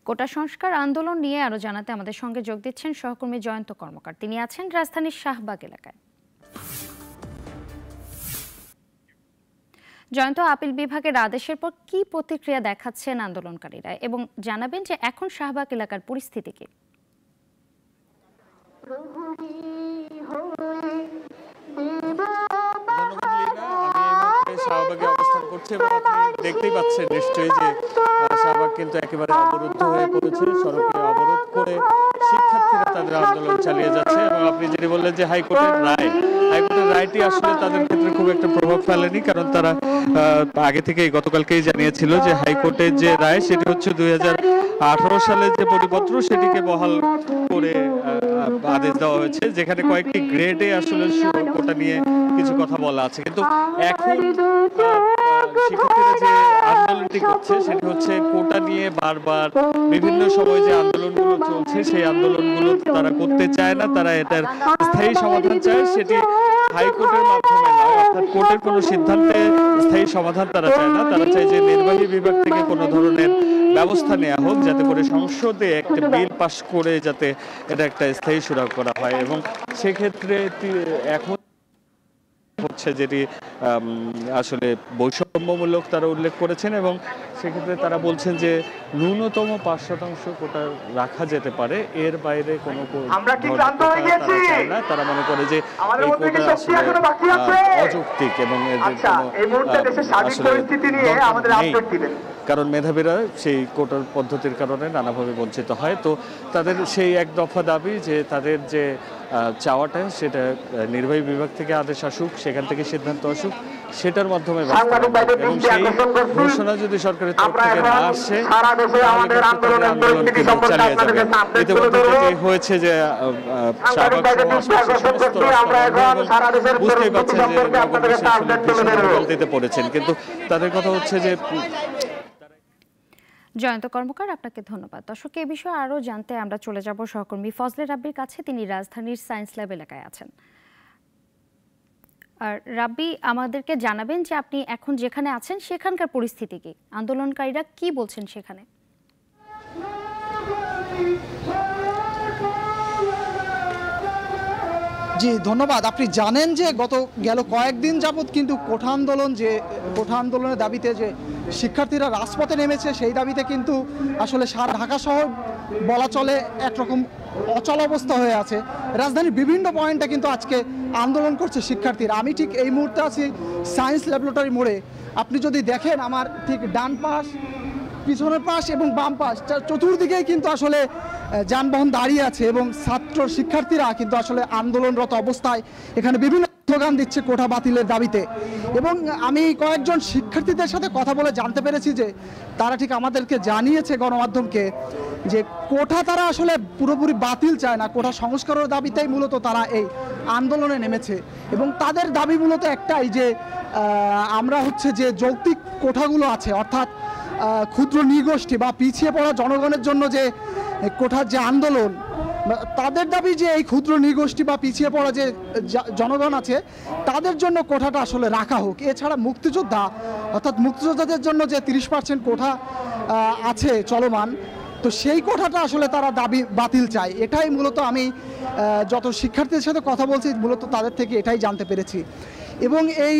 কোটা সংস্কার আন্দোলন নিয়ে আরো জানাতে আমাদের সঙ্গে যোগ দিচ্ছেন সহকর্মী জয়ন্ত কর্মকার। তিনি আছেন রাজধানীর শাহবাগ এলাকায়। জয়ন্ত, আপিল বিভাগের আদেশের পর কি প্রতিক্রিয়া দেখাচ্ছেন আন্দোলনকারীরা এবং জানাবেন যে এখন শাহবাগ এলাকার পরিস্থিতি কি? শাহবাগে অবস্থান করছে এবং আপনি দেখতেই পাচ্ছেন নিশ্চয়ই যে শাহবাগ কিন্তু একেবারে অবরুদ্ধ হয়ে পড়েছে। সড়কে অবরোধ করে শিক্ষার্থীরা তাদের আন্দোলন চালিয়ে যাচ্ছে এবং আপনি যেটি বললেন যে হাইকোর্টের রায়টি আসলে তাদের ক্ষেত্রে খুব একটা প্রভাব ফেলেনি, কারণ তারা আগে থেকেই গতকালকেই জানিয়েছিল যে হাইকোর্টের যে রায় সেটি হচ্ছে 2018 সালের যে পরিপত্র সেটিকে বহাল করে আদেশ দেওয়া হয়েছে, যেখানে কয়েকটি গ্রেডে আসলে কোটা নিয়ে কিছু কথা বলা আছে। কিন্তু এখন শিক্ষার্থীরা যে আন্দোলনটি করছে সেটি হচ্ছে কোটা নিয়ে বারবার বিভিন্ন সময় যে আন্দোলনগুলো চলছে সেই আন্দোলনগুলো তারা করতে চায় না, তারা এটার স্থায়ী সমাধান চায়, সেটি হাইকোর্টের মাধ্যমে নয়, অর্থাৎ কোর্টের কোনো সিদ্ধান্তে স্থায়ী সমাধান তারা চায় না। তারা চায় যে নির্বাহী বিভাগ থেকে কোনো ধরনের ব্যবস্থা নেওয়া হোক, যাতে করে সংসদে একটা বিল পাস করে যাতে এটা একটা স্থায়ী সুরা করা হয়। এবং সেক্ষেত্রে এখন হচ্ছে যেটি আসলে বৈষম্যমূলক তারা উল্লেখ করেছেন এবং সেক্ষেত্রে তারা বলছেন যে ন্যূনতম 5% কোটা রাখা যেতে পারে, এর বাইরে কোনো চায় না। তারা মনে করে যে এই কোটা আসলে অযৌক্তিক এবং এদের কোনো আসলে কারণ মেধাবীরা সেই কোটার পদ্ধতির কারণে নানাভাবে বঞ্চিত হয়। তো তাদের সেই এক দফা দাবি যে তাদের যে চাওয়াটা সেটা নির্বাহী বিভাগ থেকে আদেশ আসুক, সেখান থেকে সিদ্ধান্ত আসুক, সেটার মাধ্যমে এবং সেই ঘোষণা যদি সরকারের তরফ থেকে না আসে আন্দোলন চালিয়ে যাবে। ইতিমধ্যে যেটি হয়েছে যে বুঝতেই পারছেন যে ভীষণ বিভ্রান্তিতে পড়েছেন, কিন্তু তাদের কথা হচ্ছে যে জয়ন্ত কর্মকার, আপনাকে ধন্যবাদ। দর্শক, এই বিষয়ে আরো জানতে আমরা চলে যাব সহকর্মী ফজলে রাব্বির কাছে। তিনি রাজধানীর সায়েন্স ল্যাব এলাকায় আছেন। আর রাব্বি, আমাদেরকে জানাবেন যে আপনি এখন যেখানে আছেন সেখানকার পরিস্থিতি কি, আন্দোলনকারীরা কি বলছেন সেখানে? জি ধন্যবাদ। আপনি জানেন যে গেল কয়েকদিন যাবৎ কিন্তু কোঠা আন্দোলনের দাবিতে যে শিক্ষার্থীরা রাজপথে নেমেছে, সেই দাবিতে কিন্তু আসলে সারা ঢাকা শহর বলা চলে একরকম অচল অবস্থা হয়ে আছে। রাজধানীর বিভিন্ন পয়েন্টে কিন্তু আজকে আন্দোলন করছে শিক্ষার্থীরা। আমি ঠিক এই মুহূর্তে আছি সায়েন্স ল্যাবরেটরি মোড়ে। আপনি যদি দেখেন আমার ঠিক ডান পাশ, পিছনের পাশ এবং বাম পাশ চতুর্দিকেই কিন্তু আসলে যানবাহন দাঁড়িয়ে আছে এবং শিক্ষার্থীরা কিন্তু আসলে আন্দোলনরত অবস্থায় এখানে বিভিন্ন স্লোগান দিচ্ছে কোটা বাতিলের দাবিতে। এবং আমি কয়েকজন শিক্ষার্থীদের সাথে কথা বলে জানতে পেরেছি যে তারা ঠিক আমাদেরকে জানিয়েছে গণমাধ্যমকে যে কোটা তারা আসলে পুরোপুরি বাতিল চায় না, কোটা সংস্কারের দাবিতেই মূলত তারা এই আন্দোলনে নেমেছে। এবং তাদের দাবি মূলত একটাই যে আমরা হচ্ছে যে যৌক্তিক কোটাগুলো আছে, অর্থাৎ ক্ষুদ্র নৃগোষ্ঠী বা পিছিয়ে পড়া জনগণের জন্য যে কোঠার যে আন্দোলন, তাদের দাবি যে এই ক্ষুদ্র নৃগোষ্ঠী বা পিছিয়ে পড়া যে জনগণ আছে তাদের জন্য কোঠাটা আসলে রাখা হোক। এছাড়া মুক্তিযোদ্ধা অর্থাৎ মুক্তিযোদ্ধাদের জন্য যে 30% কোঠা আছে চলমান, তো সেই কোঠাটা আসলে তারা দাবি বাতিল চায়। এটাই মূলত আমি যত শিক্ষার্থীদের সাথে কথা বলছি মূলত তাদের থেকে এটাই জানতে পেরেছি। এবং এই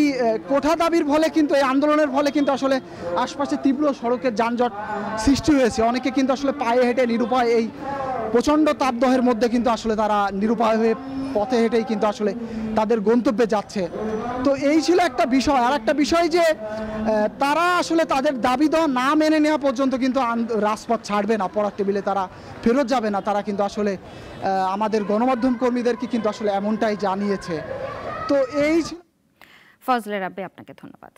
কোঠা দাবির ফলে কিন্তু এই আন্দোলনের ফলে কিন্তু আসলে আশপাশে তীব্র সড়কের যানজট সৃষ্টি হয়েছে। অনেকে কিন্তু আসলে পায়ে হেঁটে নিরুপায় এই প্রচণ্ড তাপদহের মধ্যে কিন্তু আসলে তারা নিরুপায় হয়ে পথে হেঁটেই কিন্তু আসলে তাদের গন্তব্যে যাচ্ছে। তো এই ছিল একটা বিষয়। আর একটা বিষয় যে তারা আসলে তাদের দাবি দেওয়া না মেনে নেওয়া পর্যন্ত কিন্তু রাজপথ ছাড়বে না, পড়ার টেবিলে তারা ফেরত যাবে না। তারা কিন্তু আসলে আমাদের গণমাধ্যম কর্মীদেরকে কিন্তু আসলে এমনটাই জানিয়েছে। তো এই ফজলে রাব্বি, আপনাকে ধন্যবাদ।